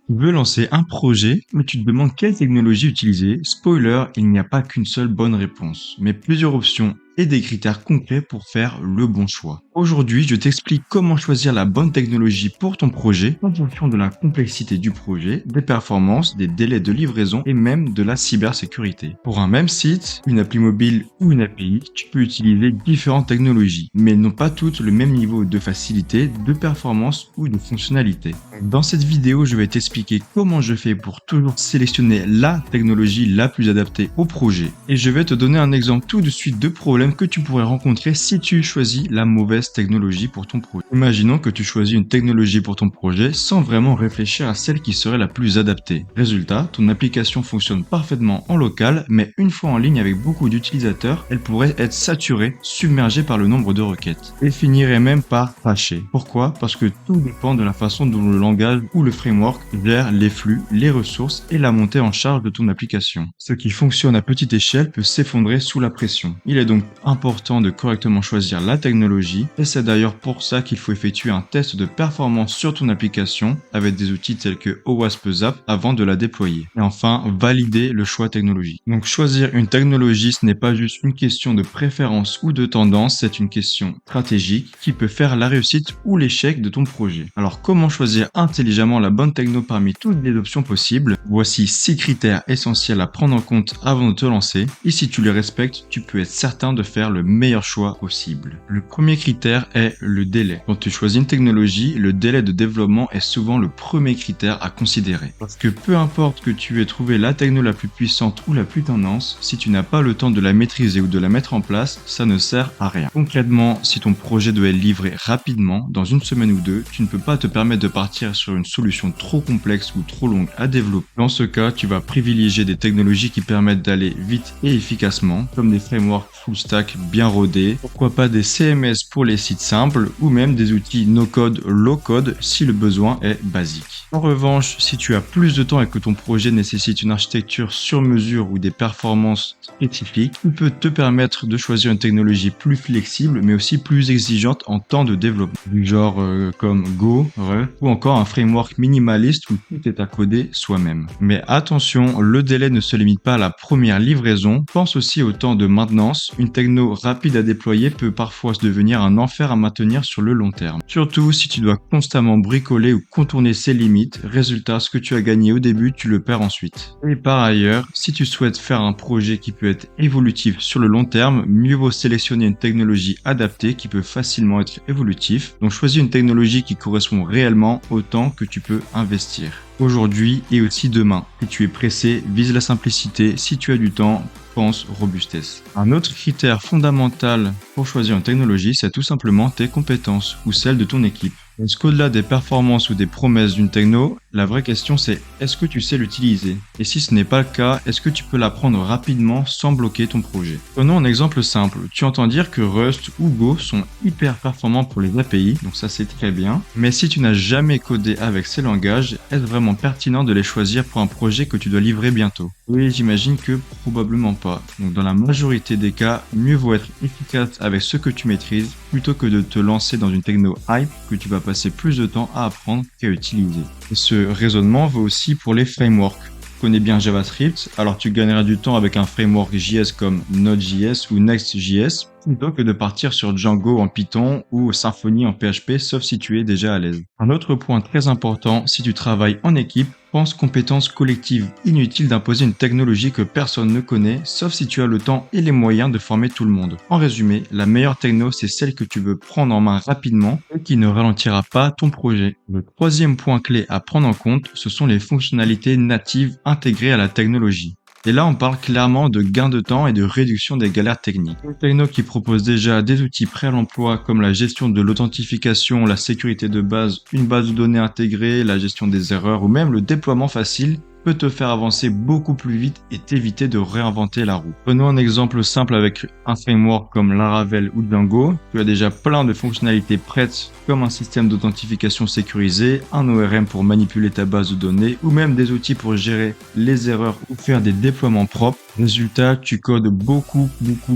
Tu veux lancer un projet, mais tu te demandes quelle technologie utiliser. Spoiler, il n'y a pas qu'une seule bonne réponse, mais plusieurs options et des critères concrets pour faire le bon choix. Aujourd'hui, je t'explique comment choisir la bonne technologie pour ton projet en fonction de la complexité du projet, des performances, des délais de livraison et même de la cybersécurité. Pour un même site, une appli mobile ou une API, tu peux utiliser différentes technologies, mais n'ont pas toutes le même niveau de facilité, de performance ou de fonctionnalité. Dans cette vidéo, je vais t'expliquer comment je fais pour toujours sélectionner la technologie la plus adaptée au projet. Et je vais te donner un exemple tout de suite de problème que tu pourrais rencontrer si tu choisis la mauvaise technologie pour ton projet. Imaginons que tu choisis une technologie pour ton projet sans vraiment réfléchir à celle qui serait la plus adaptée. Résultat, ton application fonctionne parfaitement en local, mais une fois en ligne avec beaucoup d'utilisateurs, elle pourrait être saturée, submergée par le nombre de requêtes et finirait même par crasher. Pourquoi? Parce que tout dépend de la façon dont le langage ou le framework gère les flux, les ressources et la montée en charge de ton application. Ce qui fonctionne à petite échelle peut s'effondrer sous la pression. Il est donc important de correctement choisir la technologie et c'est d'ailleurs pour ça qu'il faut effectuer un test de performance sur ton application avec des outils tels que OWASP Zap avant de la déployer. Et enfin, valider le choix technologique. Donc choisir une technologie, ce n'est pas juste une question de préférence ou de tendance, c'est une question stratégique qui peut faire la réussite ou l'échec de ton projet. Alors comment choisir intelligemment la bonne techno parmi toutes les options possibles? Voici 6 critères essentiels à prendre en compte avant de te lancer et si tu les respectes, tu peux être certain de faire le meilleur choix possible. Le premier critère est le délai. Quand tu choisis une technologie, le délai de développement est souvent le premier critère à considérer. Parce que peu importe que tu aies trouvé la techno la plus puissante ou la plus tendance, si tu n'as pas le temps de la maîtriser ou de la mettre en place, ça ne sert à rien. Concrètement, si ton projet doit être livré rapidement, dans une semaine ou deux, tu ne peux pas te permettre de partir sur une solution trop complexe ou trop longue à développer. Dans ce cas, tu vas privilégier des technologies qui permettent d'aller vite et efficacement, comme des frameworks full stack bien rodés, pourquoi pas des CMS pour les sites simples ou même des outils no-code, low-code si le besoin est basique. En revanche, si tu as plus de temps et que ton projet nécessite une architecture sur mesure ou des performances spécifiques, tu peux te permettre de choisir une technologie plus flexible mais aussi plus exigeante en temps de développement, du genre comme Go, Rust ou encore un framework minimaliste où tout est à coder soi-même. Mais attention, le délai ne se limite pas à la première livraison, pense aussi au temps de maintenance. Une techno rapide à déployer peut parfois se devenir un enfer à maintenir sur le long terme. Surtout si tu dois constamment bricoler ou contourner ses limites, résultat, ce que tu as gagné au début, tu le perds ensuite. Et par ailleurs, si tu souhaites faire un projet qui peut être évolutif sur le long terme, mieux vaut sélectionner une technologie adaptée qui peut facilement être évolutif. Donc choisis une technologie qui correspond réellement au temps que tu peux investir. Aujourd'hui et aussi demain. Si tu es pressé, vise la simplicité. Si tu as du temps, pense robustesse. Un autre critère fondamental pour choisir une technologie, c'est tout simplement tes compétences ou celles de ton équipe. Est-ce qu'au-delà des performances ou des promesses d'une techno, la vraie question c'est est-ce que tu sais l'utiliser? Et si ce n'est pas le cas, est-ce que tu peux l'apprendre rapidement sans bloquer ton projet? Prenons un exemple simple. Tu entends dire que Rust ou Go sont hyper performants pour les API, donc ça c'est très bien. Mais si tu n'as jamais codé avec ces langages, est-ce vraiment pertinent de les choisir pour un projet que tu dois livrer bientôt? Oui, j'imagine que probablement pas. Donc dans la majorité des cas, mieux vaut être efficace avec ce que tu maîtrises plutôt que de te lancer dans une techno hype que tu vas passer plus de temps à apprendre qu'à utiliser. Et ce raisonnement vaut aussi pour les frameworks. Tu connais bien JavaScript, alors tu gagneras du temps avec un framework JS comme Node.js ou Next.js plutôt que de partir sur Django en Python ou Symfony en PHP, sauf si tu es déjà à l'aise. Un autre point très important, si tu travailles en équipe, pense compétence collective. Inutile d'imposer une technologie que personne ne connaît, sauf si tu as le temps et les moyens de former tout le monde. En résumé, la meilleure techno, c'est celle que tu veux prendre en main rapidement et qui ne ralentira pas ton projet. Le troisième point clé à prendre en compte, ce sont les fonctionnalités natives intégrées à la technologie. Et là, on parle clairement de gain de temps et de réduction des galères techniques. Une techno qui propose déjà des outils prêts à l'emploi comme la gestion de l'authentification, la sécurité de base, une base de données intégrée, la gestion des erreurs ou même le déploiement facile peut te faire avancer beaucoup plus vite et t'éviter de réinventer la roue. Prenons un exemple simple avec un framework comme Laravel ou Django. Tu as déjà plein de fonctionnalités prêtes comme un système d'authentification sécurisé, un ORM pour manipuler ta base de données ou même des outils pour gérer les erreurs ou faire des déploiements propres. Résultat, tu codes beaucoup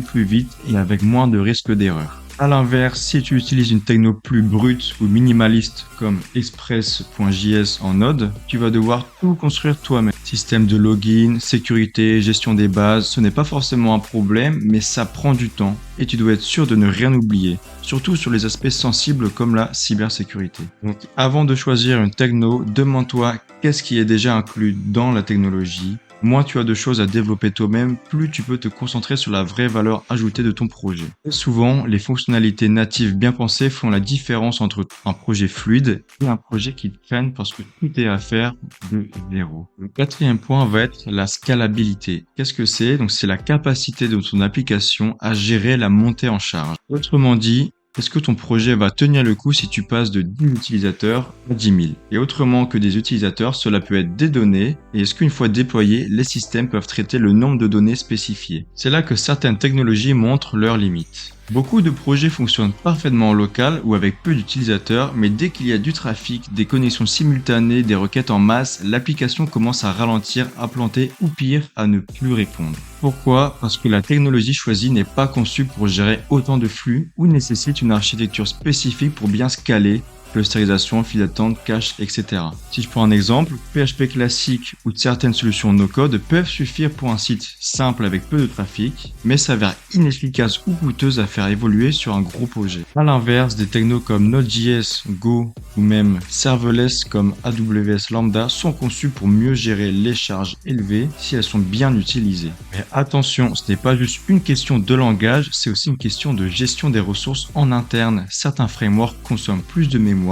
plus vite et avec moins de risques d'erreur. À l'inverse, si tu utilises une techno plus brute ou minimaliste comme Express.js en Node, tu vas devoir tout construire toi-même. Système de login, sécurité, gestion des bases, ce n'est pas forcément un problème, mais ça prend du temps et tu dois être sûr de ne rien oublier, surtout sur les aspects sensibles comme la cybersécurité. Donc avant de choisir une techno, demande-toi qu'est-ce qui est déjà inclus dans la technologie. Moins tu as de choses à développer toi-même, plus tu peux te concentrer sur la vraie valeur ajoutée de ton projet. Et souvent, les fonctionnalités natives bien pensées font la différence entre un projet fluide et un projet qui traîne parce que tout est à faire de zéro. Le quatrième point va être la scalabilité. Qu'est-ce que c'est? Donc c'est la capacité de ton application à gérer la montée en charge. Autrement dit, est-ce que ton projet va tenir le coup si tu passes de 10 utilisateurs à 10 000? Et autrement que des utilisateurs, cela peut être des données. Et est-ce qu'une fois déployés, les systèmes peuvent traiter le nombre de données spécifiées? C'est là que certaines technologies montrent leurs limites. Beaucoup de projets fonctionnent parfaitement en local ou avec peu d'utilisateurs, mais dès qu'il y a du trafic, des connexions simultanées, des requêtes en masse, l'application commence à ralentir, à planter ou pire, à ne plus répondre. Pourquoi? Parce que la technologie choisie n'est pas conçue pour gérer autant de flux ou nécessite une architecture spécifique pour bien scaler, clusterisation, file d'attente, cache, etc. Si je prends un exemple, PHP classique ou certaines solutions no-code peuvent suffire pour un site simple avec peu de trafic, mais s'avèrent inefficaces ou coûteuses à faire évoluer sur un gros projet. À l'inverse, des technos comme Node.js, Go ou même serverless comme AWS Lambda sont conçus pour mieux gérer les charges élevées si elles sont bien utilisées. Mais attention, ce n'est pas juste une question de langage, c'est aussi une question de gestion des ressources en interne. Certains frameworks consomment plus de mémoire,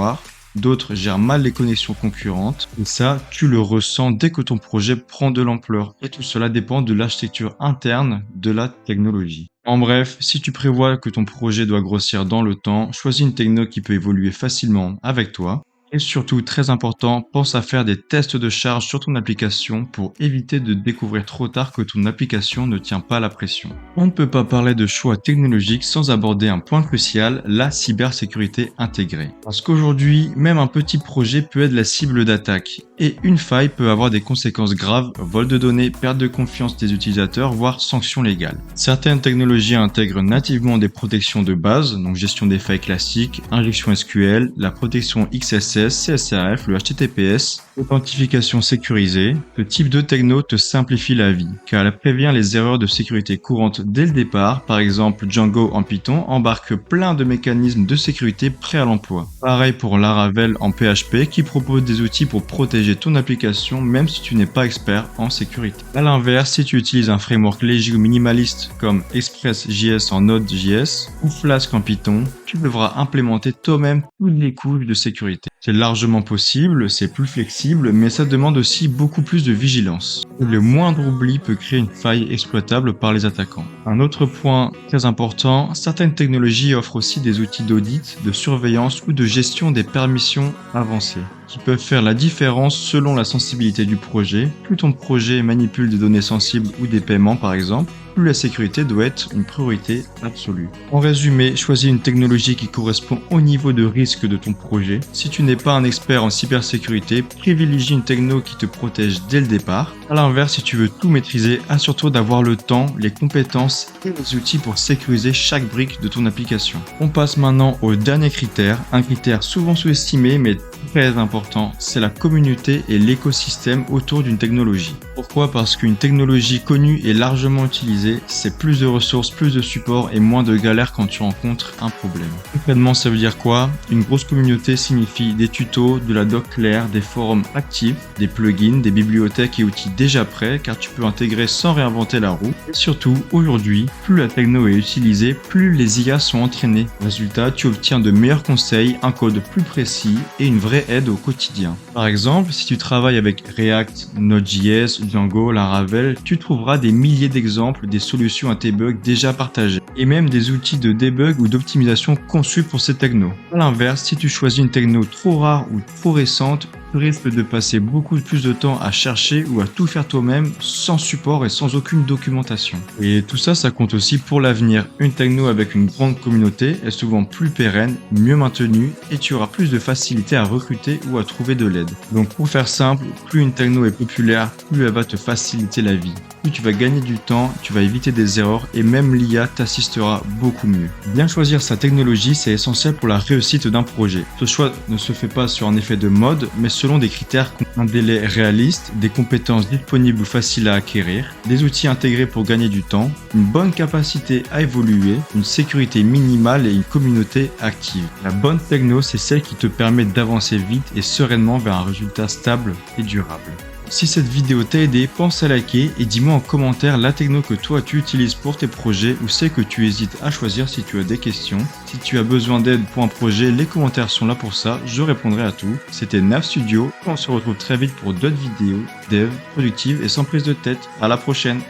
d'autres gèrent mal les connexions concurrentes, et ça, tu le ressens dès que ton projet prend de l'ampleur. Et tout cela dépend de l'architecture interne de la technologie. En bref, si tu prévois que ton projet doit grossir dans le temps, choisis une techno qui peut évoluer facilement avec toi. Et surtout, très important, pense à faire des tests de charge sur ton application pour éviter de découvrir trop tard que ton application ne tient pas la pression. On ne peut pas parler de choix technologiques sans aborder un point crucial, la cybersécurité intégrée. Parce qu'aujourd'hui, même un petit projet peut être la cible d'attaque. Et une faille peut avoir des conséquences graves, vol de données, perte de confiance des utilisateurs, voire sanctions légales. Certaines technologies intègrent nativement des protections de base, donc gestion des failles classiques, injection SQL, la protection XSS, CSRF, le HTTPS, authentification sécurisée. Ce type de techno te simplifie la vie, car elle prévient les erreurs de sécurité courantes dès le départ. Par exemple, Django en Python embarque plein de mécanismes de sécurité prêts à l'emploi. Pareil pour Laravel en PHP qui propose des outils pour protéger ton application même si tu n'es pas expert en sécurité. À l'inverse, si tu utilises un framework léger ou minimaliste comme Express.js en Node.js ou Flask en Python, tu devras implémenter toi-même toutes les couches de sécurité. C'est largement possible, c'est plus flexible, mais ça demande aussi beaucoup plus de vigilance. Le moindre oubli peut créer une faille exploitable par les attaquants. Un autre point très important, certaines technologies offrent aussi des outils d'audit, de surveillance ou de gestion des permissions avancées, qui peuvent faire la différence selon la sensibilité du projet. Plus ton projet manipule des données sensibles ou des paiements par exemple, plus la sécurité doit être une priorité absolue. En résumé, choisis une technologie qui correspond au niveau de risque de ton projet. Si tu n'es pas un expert en cybersécurité, privilégie une techno qui te protège dès le départ. À l'inverse, si tu veux tout maîtriser, assure-toi d'avoir le temps, les compétences et les outils pour sécuriser chaque brique de ton application. On passe maintenant au dernier critère, un critère souvent sous-estimé mais très important, c'est la communauté et l'écosystème autour d'une technologie. Pourquoi? Parce qu'une technologie connue et largement utilisée, c'est plus de ressources, plus de support et moins de galères quand tu rencontres un problème. Concrètement, ça veut dire quoi? Une grosse communauté signifie des tutos, de la doc claire, des forums actifs, des plugins, des bibliothèques et outils déjà prêts car tu peux intégrer sans réinventer la roue. Et surtout, aujourd'hui, plus la techno est utilisée, plus les IA sont entraînées. Résultat, tu obtiens de meilleurs conseils, un code plus précis et une vraie aide au quotidien. Par exemple, si tu travailles avec React, Node.js, Django, Laravel, tu trouveras des milliers d'exemples des solutions à tes bugs déjà partagées et même des outils de debug ou d'optimisation conçus pour ces technos. À l'inverse, si tu choisis une techno trop rare ou trop récente, tu risques de passer beaucoup plus de temps à chercher ou à tout faire toi-même sans support et sans aucune documentation. Et tout ça, ça compte aussi pour l'avenir. Une techno avec une grande communauté est souvent plus pérenne, mieux maintenue et tu auras plus de facilité à recruter ou à trouver de l'aide. Donc pour faire simple, plus une techno est populaire, plus elle va te faciliter la vie. Plus tu vas gagner du temps, tu vas éviter des erreurs et même l'IA t'assistera beaucoup mieux. Bien choisir sa technologie, c'est essentiel pour la réussite d'un projet. Ce choix ne se fait pas sur un effet de mode, mais selon des critères comme un délai réaliste, des compétences disponibles ou faciles à acquérir, des outils intégrés pour gagner du temps, une bonne capacité à évoluer, une sécurité minimale et une communauté active. La bonne techno, c'est celle qui te permet d'avancer vite et sereinement vers un résultat stable et durable. Si cette vidéo t'a aidé, pense à liker et dis-moi en commentaire la techno que toi tu utilises pour tes projets ou celle que tu hésites à choisir si tu as des questions. Si tu as besoin d'aide pour un projet, les commentaires sont là pour ça, je répondrai à tout. C'était Nav Studio, on se retrouve très vite pour d'autres vidéos, dev, productives et sans prise de tête. À la prochaine!